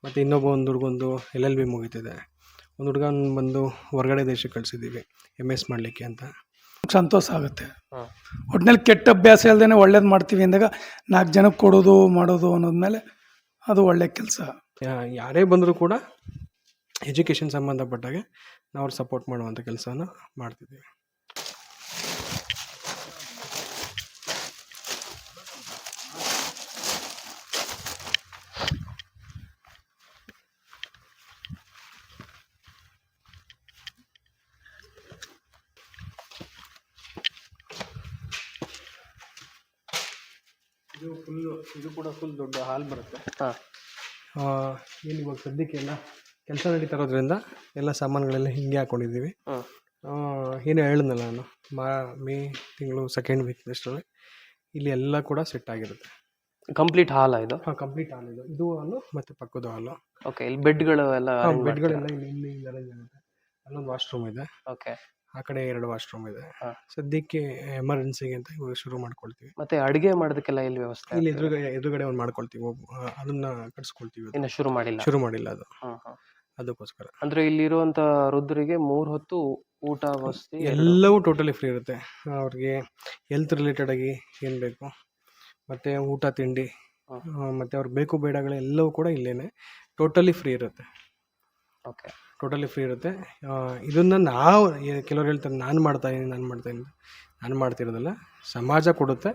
ಮತ್ತು ಇನ್ನೊಬ್ಬ ಒಂದು ಹುಡುಗಂದು LLB ಮುಗೀತಿದೆ. ಒಂದು ಹುಡುಗ ಬಂದು ಹೊರಗಡೆ ದೇಶಕ್ಕೆ ಕಳಿಸಿದ್ದೀವಿ MS ಮಾಡಲಿಕ್ಕೆ ಅಂತ. ಸಂತೋಷ ಆಗುತ್ತೆ. ಒಟ್ಟಿನಲ್ಲಿ ಕೆಟ್ಟ ಅಭ್ಯಾಸ ಇಲ್ದೇನೆ ಒಳ್ಳೇದು ಮಾಡ್ತೀವಿ ಅಂದಾಗ 4 ಜನಕ್ಕೆ ಕೊಡೋದು ಮಾಡೋದು ಅನ್ನೋದ್ಮೇಲೆ ಅದು ಒಳ್ಳೆ ಕೆಲಸ. ಯಾರೇ ಬಂದರೂ ಕೂಡ ಎಜುಕೇಷನ್ ಸಂಬಂಧಪಟ್ಟಾಗೆ ನಾವು ಅವ್ರು ಸಪೋರ್ಟ್ ಮಾಡುವಂಥ ಕೆಲಸನ ಮಾಡ್ತಿದ್ದೀವಿ. ಇದು ಕೂಡ ಫುಲ್ ದೊಡ್ಡ ಹಾಲ್ ಬರುತ್ತೆ. ಏನು ಇವಾಗ ಸದ್ಯಕ್ಕೆಲ್ಲ ಕೆಲಸ ನಡೀತಾ ಇರೋದ್ರಿಂದ ಎಲ್ಲ ಸಾಮಾನುಗಳೆಲ್ಲ ಹಿಂಗೆ ಹಾಕ್ಕೊಂಡಿದ್ದೀವಿ. ಏನು ಹೇಳಿದ್ನಲ್ಲ ನಾನು, ಮೇ ತಿಂಗಳು 2nd ವೀಕ್ ಅಷ್ಟರಲ್ಲಿ ಇಲ್ಲಿ ಎಲ್ಲ ಕೂಡ ಸೆಟ್ ಆಗಿರುತ್ತೆ. ಕಂಪ್ಲೀಟ್ ಹಾಲ್ ಇದು? ಕಂಪ್ಲೀಟ್ ಹಾಲ್ ಇದು ಹಾಲು ಮತ್ತು ಪಕ್ಕದ ಹಾಲು. ಓಕೆ. ಇಲ್ಲಿ ಬೆಡ್ಗಳು ಎಲ್ಲ ಬೆಡ್ಗಳೆಲ್ಲ ಇಲ್ಲಿ ಅರೇಂಜ್ ಆಗುತ್ತೆ. ಅಲ್ಲೊಂದು ವಾಶ್ರೂಮ್ ಇದೆ. ಓಕೆ. ಆ ಕಡೆ 2 ವಾಶ್ರೂಮ್ ಇದೆ. ಸದ್ಯಕ್ಕೆ ಎಮರ್ಜೆನ್ಸಿಗೆ ಅಂತ ಇವಾಗ ಶುರು ಮಾಡ್ಕೊಳ್ತೀವಿ. ಮತ್ತೆ ಅಡುಗೆ ಮಾಡೋದಕ್ಕೆಲ್ಲ ಇಲ್ಲಿ ವ್ಯವಸ್ಥೆ? ಇಲ್ಲಿ ಎದುರುಗಡೆ ಒಂದು ಮಾಡ್ಕೊಳ್ತೀವಿ, ಅದನ್ನ ಕಟ್ಸ್ಕೊಳ್ತೀವಿ. ಇನ್ನು ಶುರು ಮಾಡಿಲ್ಲ ಅದು. ಅದಕ್ಕೋಸ್ಕರ ಅಂದ್ರೆ ಇಲ್ಲಿರುವಂತ ವೃದ್ಧರಿಗೆ 3 ಹೊತ್ತು ಊಟ ವಸತಿ ಎಲ್ಲವೂ ಟೋಟಲಿ ಫ್ರೀ ಇರುತ್ತೆ. ಅವ್ರಿಗೆ ಹೆಲ್ತ್ ರಿಲೇಟೆಡ್ ಆಗಿ ಏನು ಬೇಕು, ಮತ್ತೆ ಊಟ ತಿಂಡಿ, ಮತ್ತೆ ಅವ್ರಿಗೆ ಬೇಕು ಬೇಡಗಳು ಎಲ್ಲವೂ ಕೂಡ ಇಲ್ಲೇನೆ ಟೋಟಲಿ ಫ್ರೀ ಇರುತ್ತೆ. ಓಕೆ. ಟೋಟಲಿ ಫ್ರೀ ಇರುತ್ತೆ. ಇದನ್ನು ನಾವು ಕೆಲವ್ರು ಹೇಳ್ತಾರೆ ನಾನು ಮಾಡ್ತಾಯಿದ್ದೀನಿ. ನಾನು ಮಾಡ್ತಿರೋದಿಲ್ಲ, ಸಮಾಜ ಕೊಡುತ್ತೆ.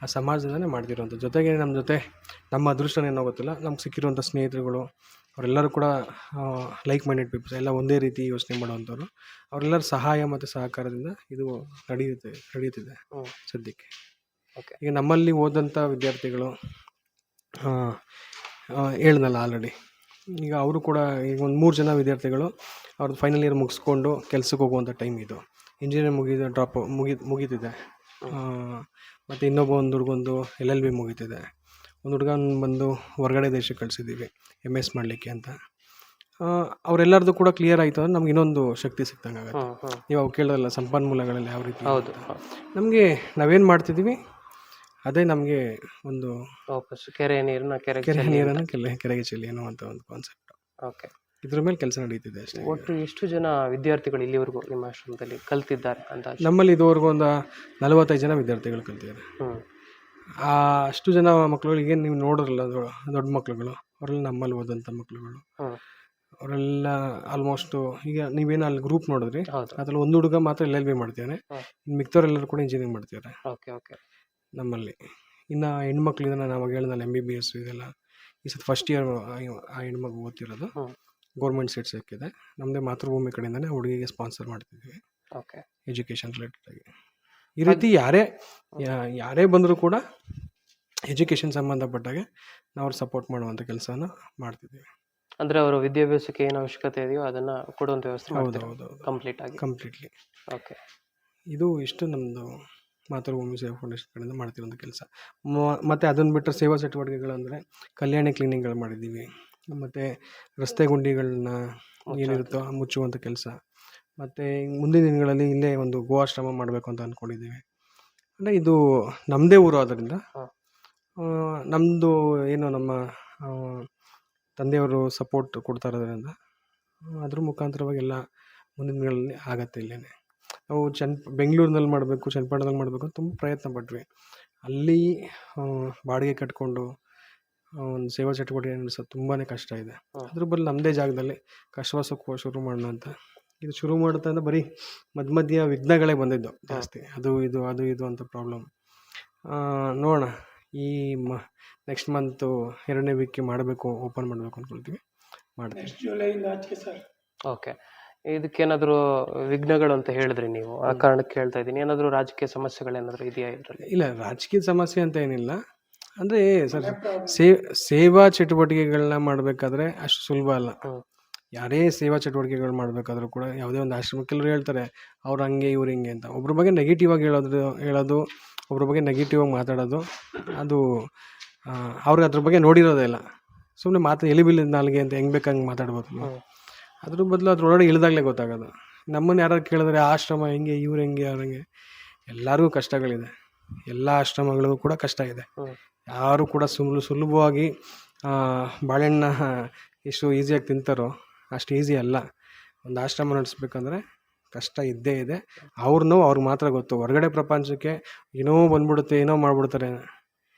ಆ ಸಮಾಜದಲ್ಲೇ ಮಾಡ್ತಿರೋಂಥ ಜೊತೆಗೆ ನಮ್ಮ ಅದೃಷ್ಟನೇನೋ ಗೊತ್ತಿಲ್ಲ, ನಮ್ಗೆ ಸಿಕ್ಕಿರುವಂಥ ಸ್ನೇಹಿತರುಗಳು ಅವರೆಲ್ಲರೂ ಕೂಡ ಲೈಕ್ ಮೈಂಡೆಡ್ ಪೀಪಲ್ಸ್, ಎಲ್ಲ ಒಂದೇ ರೀತಿ ಯೋಚನೆ ಮಾಡುವಂಥವ್ರು. ಅವರೆಲ್ಲರ ಸಹಾಯ ಮತ್ತು ಸಹಕಾರದಿಂದ ಇದು ನಡೀತಿದೆ ಸದ್ಯಕ್ಕೆ. ಓಕೆ. ಈಗ ನಮ್ಮಲ್ಲಿ ಓದಂಥ ವಿದ್ಯಾರ್ಥಿಗಳು ಹೇಳ್ದಲ್ಲ ಆಲ್ರೆಡಿ, ಈಗ ಅವರು ಕೂಡ ಈಗ ಒಂದು 3 ಜನ ವಿದ್ಯಾರ್ಥಿಗಳು ಅವ್ರದ್ದು ಫೈನಲ್ ಇಯರ್ ಮುಗಿಸ್ಕೊಂಡು ಕೆಲ್ಸಕ್ಕೆ ಹೋಗುವಂಥ ಟೈಮ್ ಇದು. ಇಂಜಿನಿಯರಿಂಗ್ ಮುಗೀತಿದೆ. ಮತ್ತು ಇನ್ನೊಬ್ಬ ಒಂದು ಹುಡುಗಂದು LLB ಮುಗೀತಿದೆ. ಒಂದು ಹುಡುಗ ಬಂದು ಹೊರಗಡೆ ದೇಶಕ್ಕೆ ಕಳಿಸಿದ್ದೀವಿ MS ಮಾಡಲಿಕ್ಕೆ ಅಂತ. ಅವರೆಲ್ಲರದು ಕೂಡ ಕ್ಲಿಯರ್ ಆಯಿತು ಅಂದ್ರೆ ನಮ್ಗೆ ಇನ್ನೊಂದು ಶಕ್ತಿ ಸಿಕ್ತಂಗೆ ಆಗುತ್ತೆ. ನೀವು ಅವು ಕೇಳೋದಲ್ಲ, ಸಂಪನ್ಮೂಲಗಳೆಲ್ಲ ಯಾವ ರೀತಿ ನಮಗೆ ನಾವೇನು ಮಾಡ್ತಿದ್ದೀವಿ ಅದೇ ನಮಗೆ ಒಂದು ಕೆರೆ ನೀರನ್ನು ಕೆರೆಗೆ ಚೆಲ್ಲಿ ಅನ್ನುವಂಥ ಒಂದು ಕಾನ್ಸೆಪ್ಟ್. ಓಕೆ. ಇದ್ರ ಮೇಲೆ ಕೆಲಸ ನಡೀತಿದೆ ಅಷ್ಟೇ. ಒಟ್ಟು ಎಷ್ಟು ಜನ ವಿದ್ಯಾರ್ಥಿಗಳು ಇಲ್ಲಿವರೆಗೂ ನಿಮ್ಮ ಆಶ್ರಮದಲ್ಲಿ ಕಲ್ತಿದ್ದಾರೆ ಅಂತ? ನಮ್ಮಲ್ಲಿ ಇದುವರೆಗೂ ಒಂದು 45 ಜನ ವಿದ್ಯಾರ್ಥಿಗಳು ಕಲ್ತಿದ್ದಾರೆ. ಅಷ್ಟು ಜನ ಮಕ್ಕಳುಗಳಿಗೆ ನೀವು ನೋಡಿದ್ರಲ್ಲ, ದೊಡ್ಡ ಮಕ್ಕಳುಗಳು, ಅವರೆಲ್ಲ ನಮ್ಮಲ್ಲಿ ಓದಂಥ ಮಕ್ಕಳುಗಳು. ಅವರೆಲ್ಲ ಆಲ್ಮೋಸ್ಟ್ ಈಗ ನೀವೇನು ಅಲ್ಲಿ ಗ್ರೂಪ್ ನೋಡಿದ್ರಿ, ಅದ್ರಲ್ಲಿ ಒಂದು ಹುಡುಗ ಮಾತ್ರ LLB ಮಾಡ್ತಿದ್ದಾನೆ. ಮಿಕ್ತವರೆಲ್ಲರೂ ಕೂಡ ಇಂಜಿನಿಯರಿಂಗ್ ಮಾಡ್ತಿದ್ದಾರೆ. ಓಕೆ. ಓಕೆ. ನಮ್ಮಲ್ಲಿ ಇನ್ನು ಹೆಣ್ಮಕ್ಳು ಇದನ್ನು ನಾವು ಹೇಳಿದ್ನಲ್ಲ MBBS ಇದೆಲ್ಲ ಈ ಸತಿ ಫಸ್ಟ್ ಇಯರ್ ಆ ಹೆಣ್ಮಗು ಓದ್ತಿರೋದು. ಗೌರ್ಮೆಂಟ್ ಸೀಟ್ ಸಿಕ್ಕಿದೆ. ನಮ್ಮದೇ ಮಾತೃಭೂಮಿ ಕಡೆಯಿಂದನೇ ಹುಡುಗಿಗೆ ಸ್ಪಾನ್ಸರ್ ಮಾಡ್ತಿದ್ವಿ. ಓಕೆ. ಎಜುಕೇಷನ್ ರಿಲೇಟೆಡ್ ಆಗಿ ಈ ರೀತಿ ಯಾರೇ ಬಂದರೂ ಕೂಡ ಎಜುಕೇಷನ್ ಸಂಬಂಧಪಟ್ಟಾಗೆ ನಾವು ಅವ್ರು ಸಪೋರ್ಟ್ ಮಾಡುವಂಥ ಕೆಲಸನ ಮಾಡ್ತಿದ್ದೀವಿ. ಅಂದರೆ ಅವರು ವಿದ್ಯಾಭ್ಯಾಸಕ್ಕೆ ಏನು ಅವಶ್ಯಕತೆ ಇದೆಯೋ ಅದನ್ನು ಕೊಡುವಂಥ ವ್ಯವಸ್ಥೆ ಮಾಡ್ತೀರಾ? ಹೌದು. ಕಂಪ್ಲೀಟ್ಲಿ. ಓಕೆ. ಇದು ಇಷ್ಟು ನಮ್ಮದು ಮಾತೃಭೂಮಿ ಸೇವಾ ಫೌಂಡೇಶನ್ ಕಡೆಯಿಂದ ಮಾಡ್ತಿರೋಂಥ ಕೆಲಸ. ಮತ್ತು ಅದನ್ನು ಬಿಟ್ಟರೆ ಸೇವಾ ಚಟುವಟಿಕೆಗಳು ಅಂದರೆ ಕಲ್ಯಾಣಿ ಕ್ಲೀನಿಂಗ್ಗಳು ಮಾಡಿದ್ದೀವಿ. ಮತ್ತು ರಸ್ತೆ ಗುಂಡಿಗಳನ್ನ ಏನಿರುತ್ತೋ ಮುಚ್ಚುವಂಥ ಕೆಲಸ. ಮತ್ತು ಮುಂದಿನ ದಿನಗಳಲ್ಲಿ ಇಲ್ಲೇ ಒಂದು ಗೋಆಶ್ರಮ ಮಾಡಬೇಕು ಅಂತ ಅಂದ್ಕೊಂಡಿದ್ದೀವಿ. ಅಂದರೆ ಇದು ನಮ್ಮದೇ ಊರು ಆದ್ದರಿಂದ ನಮ್ಮದು ಏನು ನಮ್ಮ ತಂದೆಯವರು ಸಪೋರ್ಟ್ ಕೊಡ್ತಾ ಇರೋದ್ರಿಂದ ಅದ್ರ ಮುಖಾಂತರವಾಗಿ ಎಲ್ಲ ಮುಂದಿನ ದಿನಗಳಲ್ಲಿ ಆಗತ್ತೆ. ಇಲ್ಲೇ ನಾವು ಬೆಂಗಳೂರಿನಲ್ಲಿ ಮಾಡಬೇಕು, ಚನ್ನಪಟ್ಟಣದಲ್ಲಿ ಮಾಡಬೇಕು ಅಂತ ತುಂಬ ಪ್ರಯತ್ನ ಪಟ್ವಿ. ಅಲ್ಲಿ ಬಾಡಿಗೆ ಕಟ್ಕೊಂಡು ಒಂದು ಸೇವಾ ಚಟುವಟಿಕೆ ನಡೆಸೋದು ತುಂಬಾ ಕಷ್ಟ ಇದೆ. ಅದ್ರ ಬದಲು ನಮ್ಮದೇ ಜಾಗದಲ್ಲಿ ಕಷ್ಟವಾಸಕ್ಕೆ ಶುರು ಮಾಡೋಣ ಅಂತ. ಇದು ಶುರು ಮಾಡುತ್ತೆ ಅಂದರೆ ಬರೀ ಮಧ್ಯ ವಿಘ್ನಗಳೇ ಬಂದಿದ್ದು ಜಾಸ್ತಿ. ಅದು ಇದು ಅಂತ ಪ್ರಾಬ್ಲಮ್. ನೋಡೋಣ, ಈ ನೆಕ್ಸ್ಟ್ ಮಂತು 2ನೇ ವೀಕ್ಗೆ ಓಪನ್ ಮಾಡಬೇಕು ಅಂದ್ಕೊಳ್ತೀವಿ. ಮಾಡ್ತೀವಿ. ಓಕೆ. ಇದಕ್ಕೇನಾದರೂ ವಿಘ್ನಗಳು ಅಂತ ಹೇಳಿದ್ರಿ ನೀವು, ಆ ಕಾರಣಕ್ಕೆ ಹೇಳ್ತಾ ಇದ್ದೀನಿ. ಏನಾದರೂ ರಾಜಕೀಯ ಸಮಸ್ಯೆಗಳೇನಾದರೂ ಇದೆಯಾ ಇದರಲ್ಲಿ? ಇಲ್ಲ, ರಾಜಕೀಯ ಸಮಸ್ಯೆ ಅಂತ ಏನಿಲ್ಲ. ಅಂದರೆ ಸರ್, ಸೇವಾ ಚಟುವಟಿಕೆಗಳನ್ನ ಮಾಡಬೇಕಾದ್ರೆ ಅಷ್ಟು ಸುಲಭ ಅಲ್ಲ. ಯಾರೇ ಸೇವಾ ಚಟುವಟಿಕೆಗಳು ಮಾಡಬೇಕಾದ್ರೂ ಕೂಡ ಯಾವುದೇ ಒಂದು ಆಶ್ರಮ, ಕೆಲವರು ಹೇಳ್ತಾರೆ ಅವ್ರು ಹಂಗೆ ಇವ್ರು ಹಿಂಗೆ ಅಂತ. ಒಬ್ರ ಬಗ್ಗೆ ನೆಗೆಟಿವ್ ಆಗಿ ಹೇಳೋದು, ಒಬ್ರ ಬಗ್ಗೆ ನೆಗೆಟಿವ್ ಆಗಿ ಮಾತಾಡೋದು, ಅದು ಅವ್ರಿಗೆ ಅದ್ರ ಬಗ್ಗೆ ನೋಡಿರೋದೇ ಇಲ್ಲ. ಸುಮ್ಮನೆ ಎಲಿಬಿಲ್ಲಿ ನಾಲ್ಗೆ ಅಂತ ಹೆಂಗೆ ಬೇಕಂಗೆ ಮಾತಾಡ್ಬೋದು. ಅದ್ರ ಬದಲು ಅದ್ರೊಳಗಡೆ ಇಳಿದಾಗಲೇ ಗೊತ್ತಾಗೋದು. ನಮ್ಮನ್ನು ಯಾರು ಕೇಳಿದ್ರೆ ಆಶ್ರಮ ಹೆಂಗೆ, ಇವ್ರು ಹೆಂಗೆ, ಅವ್ರಂಗೆ, ಎಲ್ಲರಿಗೂ ಕಷ್ಟಗಳಿದೆ. ಎಲ್ಲ ಆಶ್ರಮಗಳಿಗೂ ಕೂಡ ಕಷ್ಟ ಇದೆ. ಯಾರು ಕೂಡ ಸುಲಭವಾಗಿ ಬಾಳೆಹಣ್ಣ ಎಷ್ಟು ಈಸಿಯಾಗಿ ತಿಂತಾರೋ ಅಷ್ಟು ಈಸಿ ಅಲ್ಲ. ಒಂದು ಆಶ್ರಮ ನಡೆಸ್ಬೇಕಂದ್ರೆ ಕಷ್ಟ ಇದ್ದೇ ಇದೆ. ಅವ್ರನ್ನೂ ಅವ್ರಿಗೆ ಮಾತ್ರ ಗೊತ್ತು. ಹೊರಗಡೆ ಪ್ರಪಂಚಕ್ಕೆ ಏನೋ ಬಂದ್ಬಿಡುತ್ತೆ, ಏನೋ ಮಾಡಿಬಿಡ್ತಾರೆ,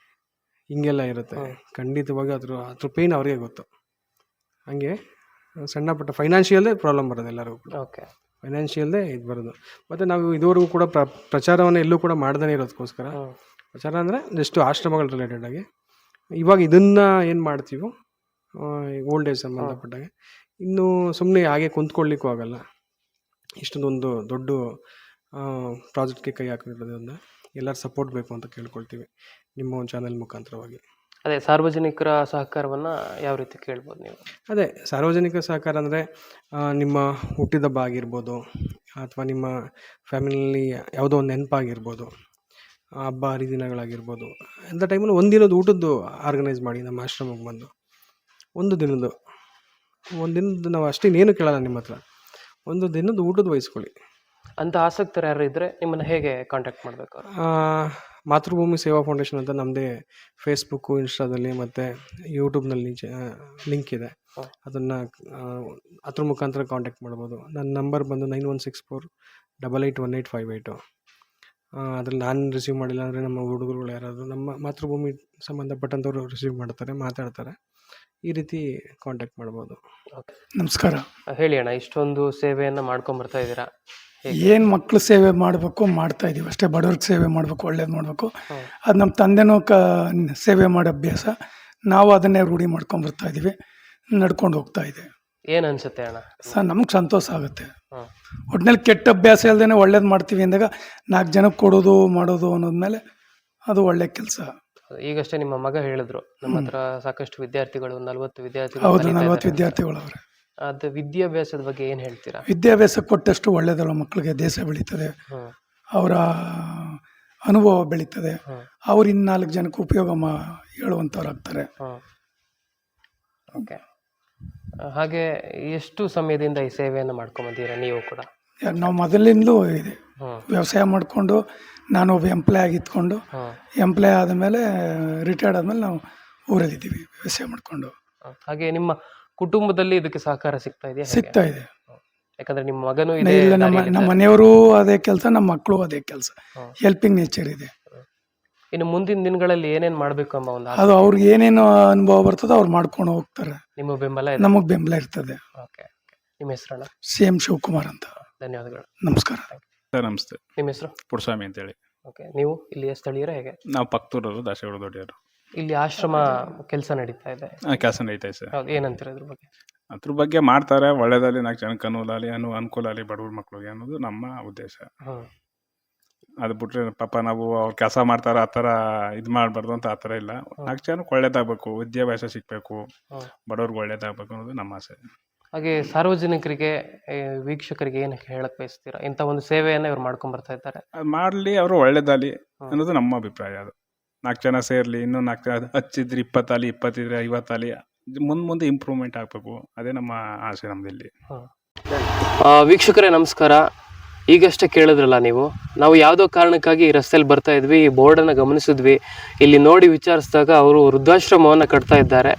ಹಿಂಗೆಲ್ಲ ಇರುತ್ತೆ. ಖಂಡಿತವಾಗಿ ಅದ್ರ ಪೇಯ್ನ್ ಅವ್ರಿಗೆ ಗೊತ್ತು. ಹಾಗೆ ಸಣ್ಣ ಪುಟ್ಟ ಫೈನಾನ್ಷಿಯಲ್ಲೇ ಪ್ರಾಬ್ಲಮ್ ಬರೋದು ಎಲ್ಲರಿಗೂ ಕೂಡ. ಓಕೆ. ಫೈನಾನ್ಷಿಯಲ್ದೇ ಇದು ಬರೋದು. ಮತ್ತು ನಾವು ಇದುವರೆಗೂ ಕೂಡ ಪ್ರಚಾರವನ್ನು ಎಲ್ಲೂ ಕೂಡ ಮಾಡ್ದೇ ಇರೋದಕ್ಕೋಸ್ಕರ, ಪ್ರಚಾರ ಅಂದರೆ ಜಸ್ಟ್ ಆಶ್ರಮಗಳು ರಿಲೇಟೆಡಾಗಿ, ಇವಾಗ ಇದನ್ನು ಏನು ಮಾಡ್ತೀವೋ ಓಲ್ಡ್ ಏಜ್ ಸಂಬಂಧಪಟ್ಟಾಗೆ, ಇನ್ನೂ ಸುಮ್ಮನೆ ಹಾಗೆ ಕುಂತ್ಕೊಳ್ಳಿಕ್ಕೂ ಆಗಲ್ಲ. ಇಷ್ಟೊಂದೊಂದು ದೊಡ್ಡ ಪ್ರಾಜೆಕ್ಟ್ಗೆ ಕೈ ಹಾಕಿರೋದ್ರಿಂದ ಎಲ್ಲರ ಸಪೋರ್ಟ್ ಬೇಕು ಅಂತ ಕೇಳ್ಕೊಳ್ತೀವಿ ನಿಮ್ಮ ಒಂದು ಚಾನಲ್ ಮುಖಾಂತರವಾಗಿ. ಅದೇ ಸಾರ್ವಜನಿಕರ ಸಹಕಾರವನ್ನು ಯಾವ ರೀತಿ ಕೇಳ್ಬೋದು ನೀವು? ಅದೇ ಸಾರ್ವಜನಿಕ ಸಹಕಾರ ಅಂದರೆ ನಿಮ್ಮ ಹುಟ್ಟಿದಬ್ಬ ಆಗಿರ್ಬೋದು, ಅಥವಾ ನಿಮ್ಮ ಫ್ಯಾಮಿಲಿಯಲ್ಲಿ ಯಾವುದೋ ಒಂದು ನೆನಪಾಗಿರ್ಬೋದು, ಹಬ್ಬ ಹರಿದಿನಗಳಾಗಿರ್ಬೋದು, ಅಂಥ ಟೈಮಲ್ಲಿ ಒಂದಿನದ ಊಟದ್ದು ಆರ್ಗನೈಸ್ ಮಾಡಿ ನಮ್ಮ ಆಶ್ರಮಕ್ಕೆ ಬಂದು. ಒಂದು ದಿನದ್ದು ನಾವು ಅಷ್ಟೇನೇನು ಕೇಳಲ್ಲ ನಿಮ್ಮ ಹತ್ರ, ಒಂದು ದಿನದ ಊಟದ ವಹಿಸ್ಕೊಳ್ಳಿ. ಅಂತ ಆಸಕ್ತರು ಯಾರು ಇದ್ದರೆ ನಿಮ್ಮನ್ನು ಹೇಗೆ ಕಾಂಟ್ಯಾಕ್ಟ್ ಮಾಡಬೇಕು? ಮಾತೃಭೂಮಿ ಸೇವಾ ಫೌಂಡೇಶನ್ ಅಂತ ನಮ್ಮದೇ ಫೇಸ್ಬುಕ್ಕು, ಇನ್ಸ್ಟಾದಲ್ಲಿ ಮತ್ತು ಯೂಟ್ಯೂಬ್ನಲ್ಲಿ ಲಿಂಕ್ ಇದೆ. ಅದನ್ನು ಅದ್ರ ಮುಖಾಂತರ ಕಾಂಟ್ಯಾಕ್ಟ್ ಮಾಡ್ಬೋದು. ನನ್ನ ನಂಬರ್ ಬಂದು 9164881858. ಅದ್ರಲ್ಲಿ ನಾನು ರಿಸೀವ್ ಮಾಡಿಲ್ಲ ಅಂದರೆ ನಮ್ಮ ಹುಡುಗರುಗಳು ಯಾರಾದರೂ ನಮ್ಮ ಮಾತೃಭೂಮಿ ಸಂಬಂಧಪಟ್ಟಂಥವ್ರು ರಿಸೀವ್ ಮಾಡ್ತಾರೆ, ಮಾತಾಡ್ತಾರೆ. ಈ ರೀತಿ ಕಾಂಟ್ಯಾಕ್ಟ್ ಮಾಡ್ಬೋದು. ನಮಸ್ಕಾರ. ಹೇಳಿ ಅಣ್ಣ, ಇಷ್ಟೊಂದು ಸೇವೆಯನ್ನು ಮಾಡ್ಕೊಂಬರ್ತಾ ಇದ್ದೀರಾ, ಏನು ಮಕ್ಕಳು ಸೇವೆ ಮಾಡಬೇಕು ಮಾಡ್ತಾ ಇದ್ದೀವಿ ಅಷ್ಟೇ. ಬಡವ್ರಿಗೆ ಸೇವೆ ಮಾಡಬೇಕು, ಒಳ್ಳೇದು ಮಾಡಬೇಕು. ಅದು ನಮ್ಮ ತಂದೆನೂ ಸೇವೆ ಮಾಡೋ ಅಭ್ಯಾಸ, ನಾವು ಅದನ್ನೇ ರೂಢಿ ಮಾಡ್ಕೊಂಬರ್ತಾ ಇದ್ದೀವಿ, ನಡ್ಕೊಂಡು ಹೋಗ್ತಾ ಇದೆ. ಏನು ಅನ್ಸುತ್ತೆ ಅಣ್ಣ? ನಮ್ಗೆ ಸಂತೋಷ ಆಗುತ್ತೆ. ಒಟ್ಟಿನಲ್ಲಿ ಕೆಟ್ಟ ಅಭ್ಯಾಸ ಇಲ್ದೇ ಒಳ್ಳೇದು ಮಾಡ್ತೀವಿ ಅಂದಾಗ 4 ಜನಕ್ಕೆ ಕೊಡೋದು ಮಾಡೋದು ಅನ್ನೋದ್ಮೇಲೆ ಅದು ಒಳ್ಳೆ ಕೆಲಸ. ಈಗಷ್ಟೇ ನಿಮ್ಮ ಮಗ ಹೇಳಿದ್ರು, ನಮ್ಮ ಹತ್ರ ಸಾಕಷ್ಟು ವಿದ್ಯಾರ್ಥಿಗಳು, 40 ವಿದ್ಯಾರ್ಥಿಗಳು. ಹೌದು, 40 ವಿದ್ಯಾರ್ಥಿಗಳು ಅವರೇ. ಅದು ವಿದ್ಯಾಭ್ಯಾಸದ ಬಗ್ಗೆ ಏನು ಹೇಳ್ತೀರಾ? ವಿದ್ಯಾಭ್ಯಾಸ ಕೊಟ್ಟಷ್ಟು ಒಳ್ಳೇದಲ್ಲ ಮಕ್ಕಳಿಗೆ. ದೇಶ ಬೆಳೀತದೆ, ಅವರ ಅನುಭವ ಬೆಳೀತದೆ, ಅವ್ರು 4 ಜನಕ್ಕೆ ಉಪಯೋಗ ಹೇಳುವಂಥವ್ರು ಆಗ್ತಾರೆ. ಓಕೆ. ಹಾಗೆ ಎಷ್ಟು ಸಮಯದಿಂದ ಈ ಸೇವೆಯನ್ನು ಮಾಡ್ಕೊಂಬಂದಿದ್ದೀರಾ ನೀವು ಕೂಡ? ನಾವು ಮೊದಲಿಂದಲೂ ಇದೆ ವ್ಯವಸಾಯ ಮಾಡಿಕೊಂಡು, ನಾನು ಒಬ್ಬ ಎಂಪ್ಲಾಯ್ ಆಗಿತ್ಕೊಂಡು, ಎಂಪ್ಲಾಯ್ ಆದಮೇಲೆ ರಿಟೈರ್ಡ್ ಆದಮೇಲೆ ನಾವು ಊರಲ್ಲಿದ್ದೀವಿ ವ್ಯವಸಾಯ ಮಾಡಿಕೊಂಡು. ಹಾಗೆ ನಿಮ್ಮ ಕುಟುಂಬದಲ್ಲಿ ಇದಕ್ಕೆ ಸಹಕಾರ ಸಿಗ್ತಾ ಇದೆಯಾ? ಸಿಗ್ತಾ ಇದೆ. ಯಾಕಂದ್ರೆ ನಿಮ್ಮ ಮಗನೂ ಇಲ್ಲ, ನಮ್ಮ ಮನೆಯವರು ಅದೇ ಕೆಲಸ, ನಮ್ಮ ಮಕ್ಕಳು ಅದೇ ಕೆಲಸ, ಹೆಲ್ಪಿಂಗ್ ನೇಚರ್ ಇದೆ. ಇನ್ನು ಮುಂದಿನ ದಿನಗಳಲ್ಲಿ ಏನೇನು ಮಾಡಬೇಕು ಎಂಬ ಒಂದು ಅದು ಅವ್ರಿಗೆ ಏನೇನು ಅನುಭವ ಬರ್ತದೋ ಅವ್ರು ಮಾಡ್ಕೊಂಡು ಹೋಗ್ತಾರೆ. ನಿಮ್ಮ ಬೆಂಬಲ ನಮಗೆ ಬೆಂಬಲ ಇರ್ತದೆ. ಓಕೆ. ನಿಮ್ಮ ಹೆಸರಣ್ಣ? CM ಶಿವಕುಮಾರ್ ಅಂತ. ಧನ್ಯವಾದಗಳು. ನಮಸ್ಕಾರ ಸರ್. ನಮಸ್ತೆ. ನಿಮ್ಮ ಹೆಸರು? ಪುರುಸ್ವಾಮಿ ಅಂತೇಳಿ. ಓಕೆ. ನೀವು ಇಲ್ಲಿಯ ಸ್ಥಳೀಯರ ಹೇಗೆ? ನಾವು ಪಕ್ತೂರವರು, ದಾಸಗೌಡ ದೊಡ್ಡಿಯವರು. ಇಲ್ಲಿ ಆಶ್ರಮ ಕೆಲಸ ನಡೀತಾ ಇದೆ. ಕೆಲಸ ನಡೀತಾ ಇದೆ ಸರ್. ಹೌದು, ಏನಂತೀರ ಅದ್ರ ಬಗ್ಗೆ? ಅದ್ರ ಬಗ್ಗೆ ಮಾಡ್ತಾರೆ, ಒಳ್ಳೇದಾಗಲಿ, 4 ಜನಕ್ಕೆ ಅನುಕೂಲ ಆಗಲಿ ಬಡವ್ರ ಮಕ್ಳಿಗೆ ಅನ್ನೋದು ನಮ್ಮ ಉದ್ದೇಶ. ಅದು ಬಿಟ್ರೆ ಪಾಪ ನಾವು ಅವ್ರು ಕೆಲಸ ಮಾಡ್ತಾರೆ ಆ ಥರ ಇದು ಮಾಡಬಾರ್ದು ಅಂತ, ಆ ಥರ ಇಲ್ಲ. 4 ಜನಕ್ಕೆ ಒಳ್ಳೇದಾಗಬೇಕು, ವಿದ್ಯಾಭ್ಯಾಸ ಸಿಗಬೇಕು, ಬಡವ್ರಿಗೆ ಒಳ್ಳೇದಾಗಬೇಕು ಅನ್ನೋದು ನಮ್ಮ ಆಸೆ. ಹಾಗೆ ಸಾರ್ವಜನಿಕರಿಗೆ, ವೀಕ್ಷಕರಿಗೆ ಏನು ಹೇಳಕ್ ಬಯಸ್ತೀರಾ? ಇಂಥ ಒಂದು ಸೇವೆಯನ್ನು ಇವ್ರು ಮಾಡ್ಕೊಂಡ್ ಬರ್ತಾ ಇದ್ದಾರೆ, ಅದು ಮಾಡಲಿ, ಅವರು ಒಳ್ಳೇದಾಗಲಿ ಅನ್ನೋದು ನಮ್ಮ ಅಭಿಪ್ರಾಯ. ಅದು 4 ಜನ ಸೇರಲಿ, ಇನ್ನೂ 4 ಜನ ಹಚ್ಚಿದ್ರೆ 20 ಆಗಲಿ, 20 ಇದ್ರೆ 50 ಆಗಲಿ, ಮುಂದೆ ಇಂಪ್ರೂವ್ಮೆಂಟ್ ಆಗಬೇಕು. ಅದೇ ನಮ್ಮ ಆಸೆ ನಮ್ಮದಿಲ್ಲಿ. ವೀಕ್ಷಕರೇ ನಮಸ್ಕಾರ. ಈಗಷ್ಟೇ ಕೇಳಿದ್ರಲ್ಲ ನೀವು, ನಾವು ಯಾವುದೋ ಕಾರಣಕ್ಕಾಗಿ ಈ ರಸ್ತೆಯಲ್ಲಿ ಬರ್ತಾ ಇದ್ವಿ, ಈ ಬೋರ್ಡನ್ನು ಗಮನಿಸಿದ್ವಿ. ಇಲ್ಲಿ ನೋಡಿ ವಿಚಾರಿಸಿದಾಗ ಅವರು ವೃದ್ಧಾಶ್ರಮವನ್ನು ಕಟ್ತಾ ಇದ್ದಾರೆ.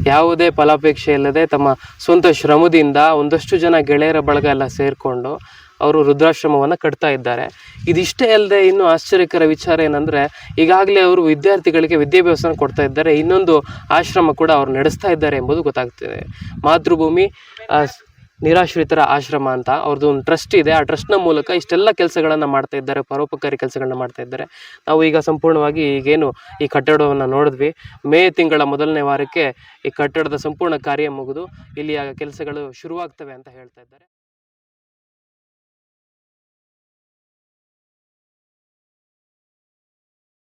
ಯಾವುದೇ ಫಲಾಪೇಕ್ಷೆ ಇಲ್ಲದೆ ತಮ್ಮ ಸ್ವಂತ ಶ್ರಮದಿಂದ ಒಂದಷ್ಟು ಜನ ಗೆಳೆಯರ ಬಳಗ ಎಲ್ಲ ಸೇರಿಕೊಂಡು ಅವರು ವೃದ್ಧಾಶ್ರಮವನ್ನು ಕಟ್ತಾ ಇದ್ದಾರೆ. ಇದಿಷ್ಟೇ ಅಲ್ಲದೆ ಇನ್ನೂ ಆಶ್ಚರ್ಯಕರ ವಿಚಾರ ಏನಂದರೆ, ಈಗಾಗಲೇ ಅವರು ವಿದ್ಯಾರ್ಥಿಗಳಿಗೆ ವಿದ್ಯಾಭ್ಯಾಸನ ಕೊಡ್ತಾ ಇದ್ದಾರೆ, ಇನ್ನೊಂದು ಆಶ್ರಮ ಕೂಡ ಅವರು ನಡೆಸ್ತಾ ಇದ್ದಾರೆ ಎಂಬುದು ಗೊತ್ತಾಗ್ತಿದೆ. ಮಾತೃಭೂಮಿ ನಿರಾಶ್ರಿತರ ಆಶ್ರಮ ಅಂತ ಅವ್ರದ್ದು ಒಂದು ಟ್ರಸ್ಟ್ ಇದೆ. ಆ ಟ್ರಸ್ಟ್ನ ಮೂಲಕ ಇಷ್ಟೆಲ್ಲ ಕೆಲಸಗಳನ್ನು ಮಾಡ್ತಾ ಇದ್ದಾರೆ, ಪರೋಪಕಾರಿ ಕೆಲಸಗಳನ್ನ ಮಾಡ್ತಾ ಇದ್ದಾರೆ. ನಾವು ಈಗ ಸಂಪೂರ್ಣವಾಗಿ ಈಗೇನು ಈ ಕಟ್ಟಡವನ್ನು ನೋಡಿದ್ವಿ, ಮೇ ತಿಂಗಳ 1ನೇ ವಾರಕ್ಕೆ ಈ ಕಟ್ಟಡದ ಸಂಪೂರ್ಣ ಕಾರ್ಯ ಮುಗಿದು ಇಲ್ಲಿಯ ಕೆಲಸಗಳು ಶುರುವಾಗ್ತವೆ ಅಂತ ಹೇಳ್ತಾ ಇದ್ದಾರೆ.